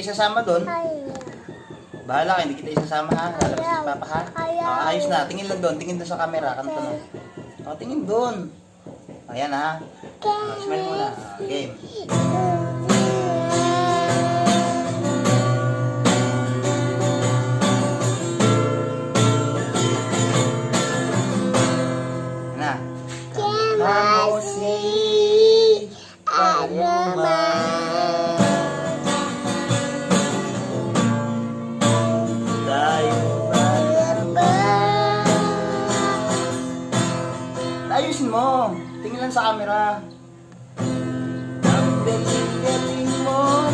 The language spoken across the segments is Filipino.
isasama doon. Bahala ka, hindi kita isasama ha. Lalabas si Papa ha. Ayos na, tingin lang doon. Tingin doon sa camera. Kanto na. Tingin doon. Ayan ha. Smile muna. Game. Ayusin mo. Tingin lang sa camera. Ang galing-galing mo.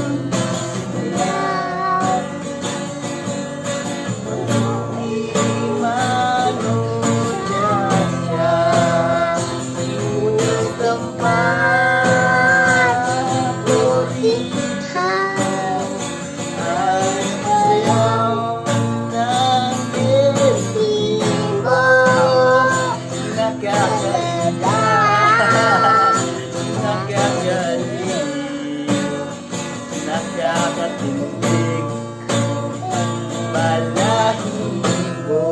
Nakakatindig balahibo.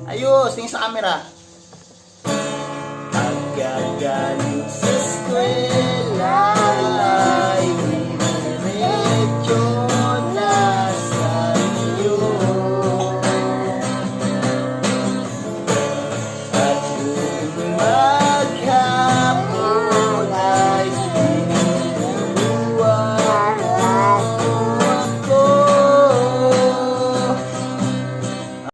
Ayos, tingin sa camera. Pagkagaling sa